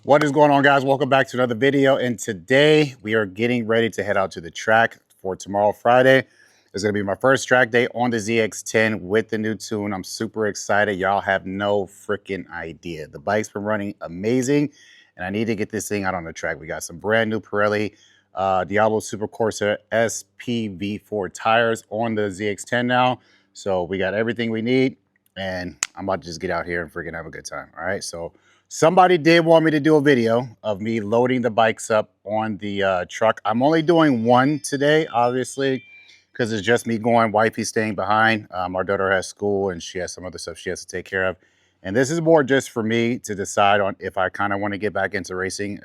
What is going on, guys? Welcome back to another video, and today we are getting ready to head out to the track for tomorrow, Friday. It's going to be my first track day on the ZX10 with the new tune. I'm super excited. Y'all have no freaking idea. The bike's been running amazing, and I need to get this thing out on the track. We got some brand new Pirelli Diablo Super Corsa SPV4 tires on the ZX10 now. So we got everything we need, and I'm about to just get out here and freaking have a good time. All right, so somebody did want me to do a video of me loading the bikes up on the truck. I'm only doing one today, obviously, because it's just me going. Wifey's staying behind. Our daughter has school and she has some other stuff she has to take care of. And this is more just for me to decide on if I kind of want to get back into racing.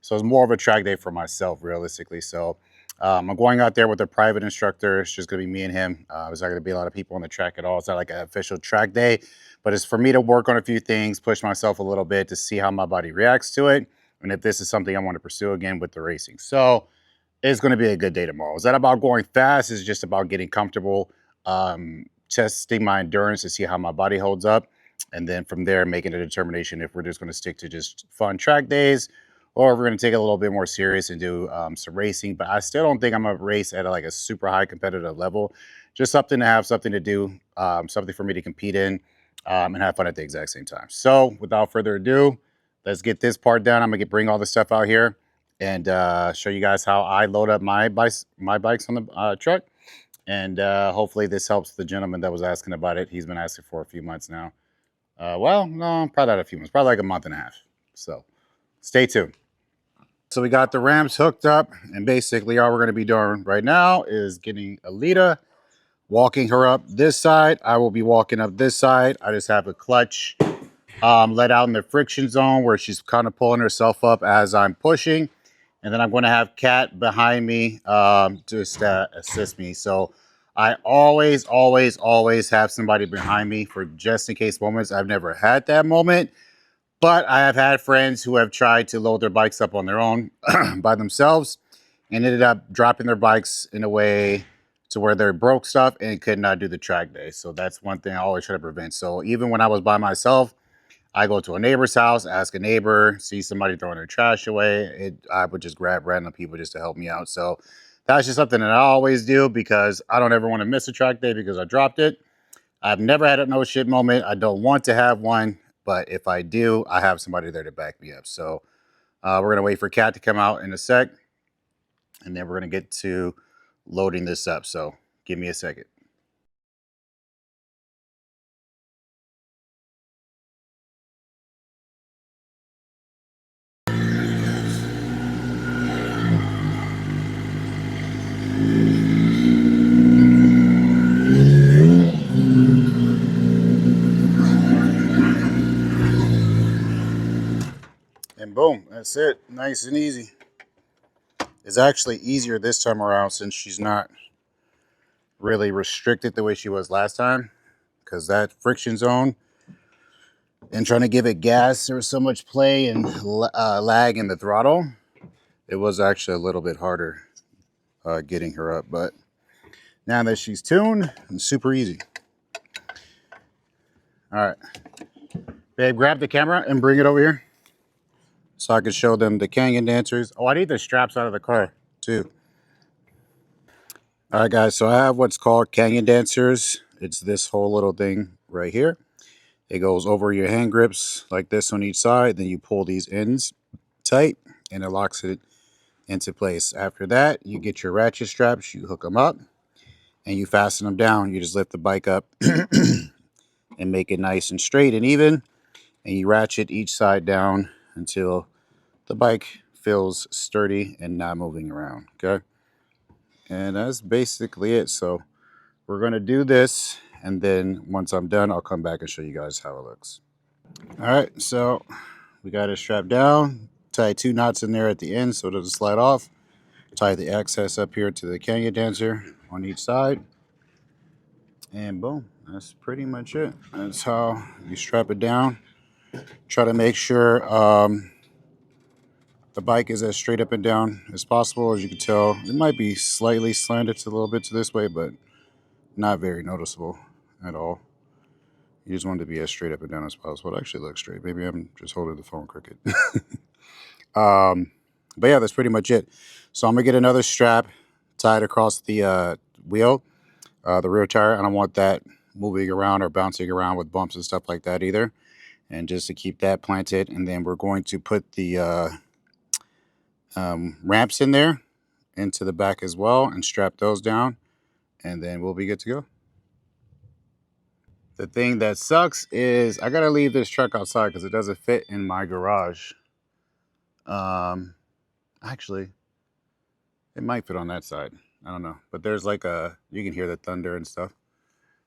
So it's more of a track day for myself, realistically. So I'm going out there with a private instructor. It's just going to be me and him. There's not going to be a lot of people on the track at all. It's not like an official track day, but it's for me to work on a few things, push myself a little bit to see how my body reacts to it, and if this is something I want to pursue again with the racing. So it's going to be a good day tomorrow. Is that about going fast? It's just about getting comfortable, testing my endurance to see how my body holds up, and then from there making a determination if we're just going to stick to just fun track days, or if we're going to take it a little bit more serious and do some racing. But I still don't think I'm going to race at like a super high competitive level. Just something to have, something to do, something for me to compete in, and have fun at the exact same time. So without further ado, let's get this part done. I'm going to bring all the stuff out here and show you guys how I load up my bikes on the truck. And hopefully this helps the gentleman that was asking about it. He's been asking for a few months now. Well, no, probably not a few months, probably like a month and a half. So stay tuned. So we got the ramps hooked up, and basically all we're going to be doing right now is getting Alita, walking her up this side. I will be walking up this side. I just have a clutch let out in the friction zone where she's kind of pulling herself up as I'm pushing. And then I'm going to have Kat behind me just assist me. So I always have somebody behind me for just in case moments. I've never had that moment, but I have had friends who have tried to load their bikes up on their own by themselves and ended up dropping their bikes in a way to where they broke stuff and could not do the track day. So that's one thing I always try to prevent. So even when I was by myself, I go to a neighbor's house, ask a neighbor, see somebody throwing their trash away. I would just grab random people just to help me out. So that's just something that I always do because I don't ever want to miss a track day because I dropped it. I've never had a no shit moment. I don't want to have one, but if I do, I have somebody there to back me up. So we're going to wait for Kat to come out in a sec, and then we're going to get to loading this up. So give me a second. And boom, that's it. Nice and easy. It's actually easier this time around since she's not really restricted the way she was last time, because that friction zone and trying to give it gas, there was so much play and lag in the throttle. It was actually a little bit harder getting her up, but now that she's tuned, it's super easy. All right, babe, grab the camera and bring it over here so I can show them the Canyon dancers. Oh, I need the straps out of the car too. All right, guys, so I have what's called Canyon dancers. It's this whole little thing right here. It goes over your hand grips like this on each side. Then you pull these ends tight and it locks it into place. After that, you get your ratchet straps, you hook them up and you fasten them down. You just lift the bike up and make it nice and straight and even. And you ratchet each side down until the bike feels sturdy and not moving around, okay? And that's basically it. So we're going to do this, and then once I'm done, I'll come back and show you guys how it looks. All right, so we got it strapped down. Tie 2 knots in there at the end so it doesn't slide off. Tie the access up here to the Canyon dancer on each side. And boom, that's pretty much it. That's how you strap it down. Try to make sure the bike is as straight up and down as possible. As you can tell, it might be slightly slanted a little bit to this way, but not very noticeable at all. You just want it to be as straight up and down as possible. It actually looks straight. Maybe I'm just holding the phone crooked. But yeah, that's pretty much it. So I'm gonna get another strap tied across the wheel, the rear tire. I don't want that moving around or bouncing around with bumps and stuff like that either. And just to keep that planted, and then we're going to put the ramps in there into the back as well and strap those down, and then we'll be good to go. The thing that sucks is I gotta leave this truck outside because it doesn't fit in my garage. Actually, it might fit on that side. I don't know, but there's like you can hear the thunder and stuff.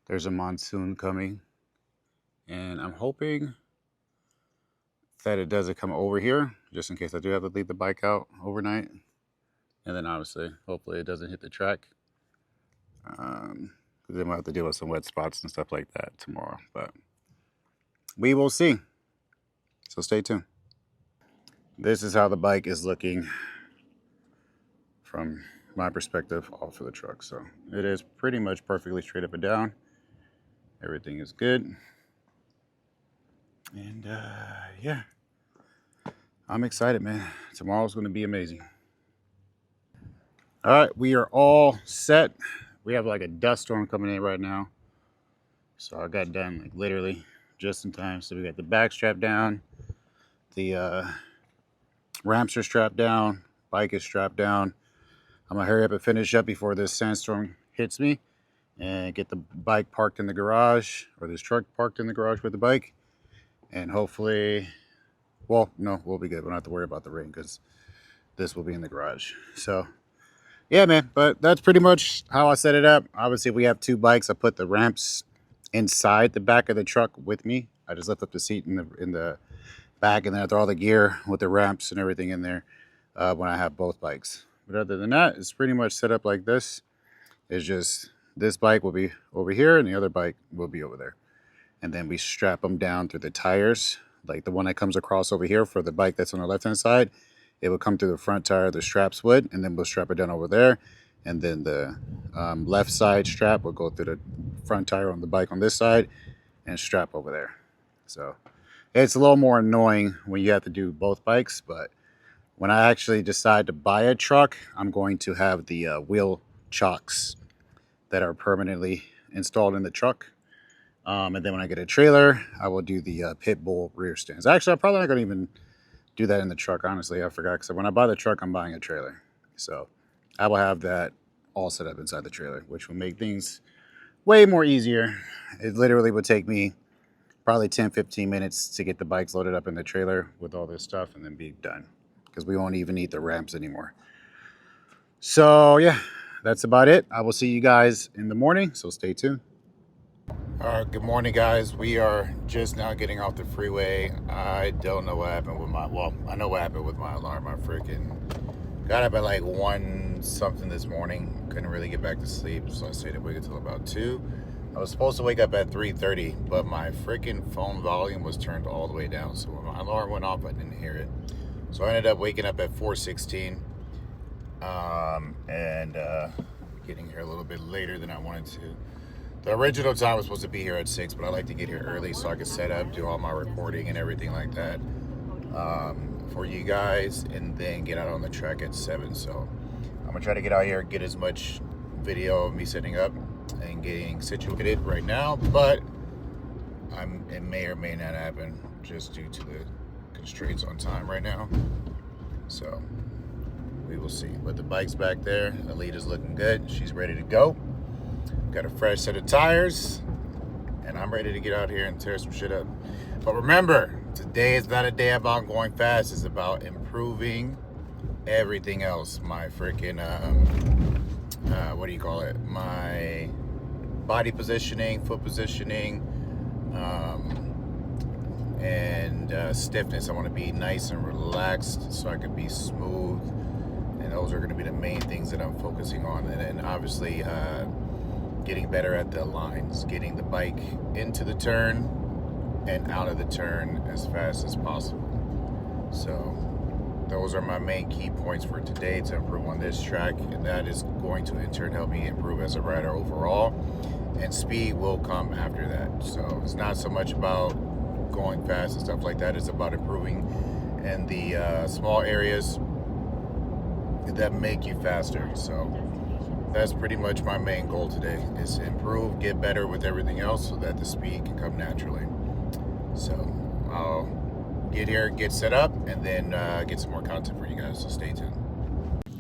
There's a monsoon coming, and I'm hoping that it doesn't come over here, just in case I do have to leave the bike out overnight. And then obviously, hopefully it doesn't hit the track. Then we'll have to deal with some wet spots and stuff like that tomorrow, but we will see. So stay tuned. This is how the bike is looking from my perspective off of the truck. So it is pretty much perfectly straight up and down. Everything is good. And yeah, I'm excited, man. Tomorrow's going to be amazing. All right, we are all set. We have like a dust storm coming in right now. So I got done like literally just in time. So we got the back strapped down. The ramps are strapped down. Bike is strapped down. I'm gonna hurry up and finish up before this sandstorm hits me and get the bike parked in the garage, or this truck parked in the garage with the bike. And hopefully, well, no, we'll be good. We don't have to worry about the rain because this will be in the garage. So yeah, man, but that's pretty much how I set it up. Obviously, we have two bikes. I put the ramps inside the back of the truck with me. I just lift up the seat in the back, and then I throw all the gear with the ramps and everything in there when I have both bikes. But other than that, it's pretty much set up like this. It's just this bike will be over here, and the other bike will be over there. And then we strap them down through the tires, like the one that comes across over here for the bike that's on the left-hand side. It would come through the front tire, the straps would, and then we'll strap it down over there. And then the left side strap will go through the front tire on the bike on this side and strap over there. So it's a little more annoying when you have to do both bikes, but when I actually decide to buy a truck, I'm going to have the wheel chocks that are permanently installed in the truck. And then when I get a trailer, I will do the pit bull rear stands. Actually, I'm probably not going to even do that in the truck, honestly. I forgot, because when I buy the truck, I'm buying a trailer. So I will have that all set up inside the trailer, which will make things way more easier. It literally would take me probably 10-15 minutes to get the bikes loaded up in the trailer with all this stuff and then be done, because we won't even need the ramps anymore. So yeah, that's about it. I will see you guys in the morning, so stay tuned. All right, good morning, guys. We are just now getting off the freeway. I don't know what happened with my, well, I know what happened with my alarm. I freaking got up at like 1 something this morning. Couldn't really get back to sleep, so I stayed awake until about 2. I was supposed to wake up at 3:30, but my freaking phone volume was turned all the way down. So when my alarm went off, I didn't hear it. So I ended up waking up at 4:16 and getting here a little bit later than I wanted to. The original time was supposed to be here at 6, but I like to get here early so I can set up, do all my recording and everything like that for you guys, and then get out on the track at 7. So I'm gonna try to get out here, get as much video of me setting up and getting situated right now, but it may or may not happen just due to the constraints on time right now. So we will see. But the bike's back there. Alita's looking good. She's ready to go. Got a fresh set of tires, and I'm ready to get out here and tear some shit up. But remember, today is not a day about going fast. It's about improving everything else. My freaking, what do you call it? My body positioning, foot positioning, and stiffness. I want to be nice and relaxed so I can be smooth. And those are going to be the main things that I'm focusing on. And then obviously, getting better at the lines, getting the bike into the turn and out of the turn as fast as possible. So those are my main key points for today to improve on this track, and that is going to in turn help me improve as a rider overall, and speed will come after that. So it's not so much about going fast and stuff like that, it's about improving in the small areas that make you faster. So that's pretty much my main goal today, is to improve, get better with everything else so that the speed can come naturally. So I'll get here, get set up, and then get some more content for you guys, so stay tuned.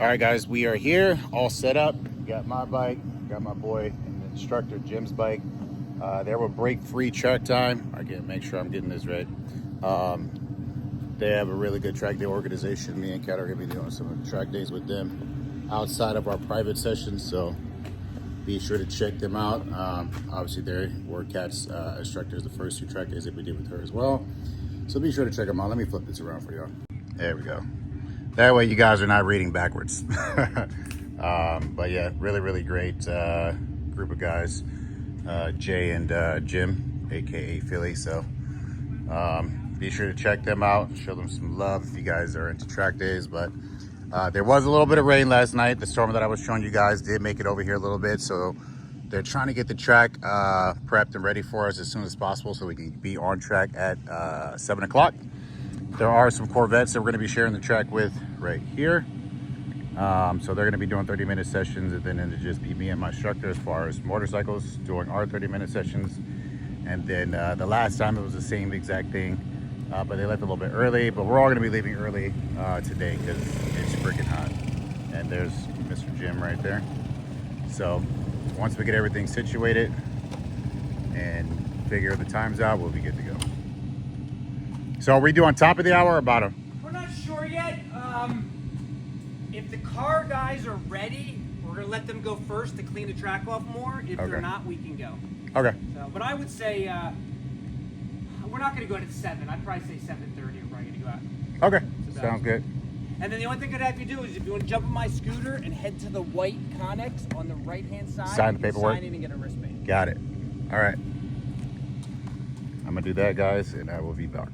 All right guys, we are here, all set up. Got my bike, got my boy and the instructor Jim's bike. They were break-free track time. I gotta make sure I'm getting this right. They have a really good track day organization. Me and Kat are gonna be doing some track days with them outside of our private sessions, so be sure to check them out. Obviously they were Kat's instructors the first 2 track days that we did with her as well, so be sure to check them out. Let me flip this around for y'all. There we go. That way you guys are not reading backwards. But yeah, really great group of guys, Jay and Jim, aka Philly. So be sure to check them out and show them some love if you guys are into track days. But there was a little bit of rain last night. The storm that I was showing you guys did make it over here a little bit, so they're trying to get the track prepped and ready for us as soon as possible so we can be on track at 7 o'clock. There are some Corvettes that we're going to be sharing the track with right here. So they're going to be doing 30-minute sessions, and then it'll just be me and my instructor as far as motorcycles doing our 30-minute sessions. And then the last time it was the same exact thing, but they left a little bit early. But we're all going to be leaving early today because it's freaking hot. And there's Mr. Jim right there. So once we get everything situated and figure the times out, we'll be good to go. So are we doing top of the hour or bottom? We're not sure yet. If the car guys are ready, we're gonna let them go first to clean the track off more. If they're not, we can go. Okay. So, but I would say we're not gonna go to 7. I'd probably say 7:30. We're probably gonna go out. Okay. Sounds good. And then the only thing I'd have you do is if you want to jump on my scooter and head to the white Connex on the right-hand side. Sign the paperwork. Sign in and get a wristband. Got it. All right. I'm gonna do that, guys, and I will be back.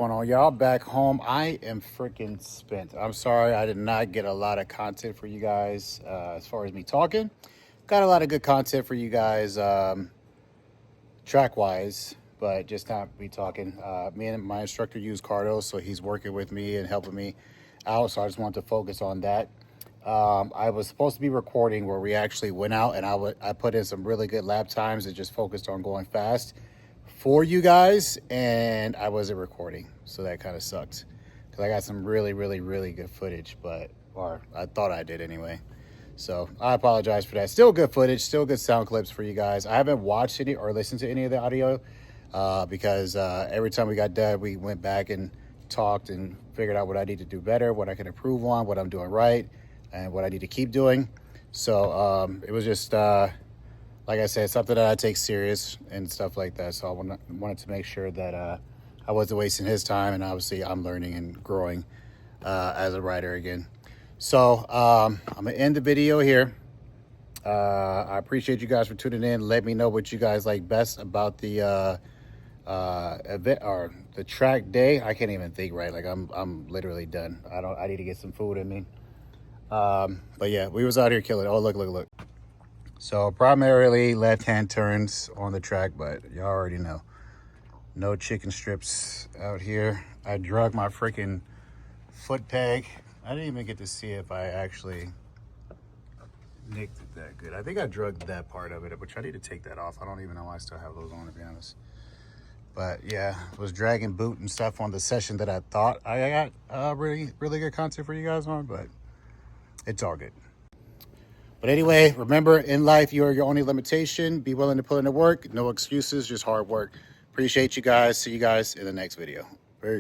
going on, y'all? Back home. I am freaking spent. I'm sorry I did not get a lot of content for you guys as far as me talking. Got a lot of good content for you guys track wise, but just not me talking. Me and my instructor use Cardo, so he's working with me and helping me out. So I just wanted to focus on that. I was supposed to be recording where we actually went out and I put in some really good lap times and just focused on going fast for you guys, and I wasn't recording, so that kind of sucked because I got some really good footage, or I thought I did anyway. So I apologize for that. Still good footage, still good sound clips for you guys. I haven't watched any or listened to any of the audio because every time we got done, we went back and talked and figured out what I need to do better, what I can improve on, what I'm doing right, and what I need to keep doing. So it was just, like I said, something that I take serious and stuff like that. So I wanted to make sure that I wasn't wasting his time, and obviously I'm learning and growing as a rider again. So I'm gonna end the video here. I appreciate you guys for tuning in. Let me know what you guys like best about the event or the track day. I can't even think right. Like I'm literally done. I need to get some food in me. But yeah, we was out here killing. Oh, look. So primarily left-hand turns on the track, but y'all already know. No chicken strips out here. I drug my freaking foot peg. I didn't even get to see if I actually nicked it that good. I think I drugged that part of it, which I need to take that off. I don't even know why I still have those on, to be honest. But yeah, was dragging boot and stuff on the session that I thought I got really good content for you guys on, but it's all good. But anyway, remember, in life, you are your only limitation. Be willing to put in the work. No excuses, just hard work. Appreciate you guys. See you guys in the next video. Peace.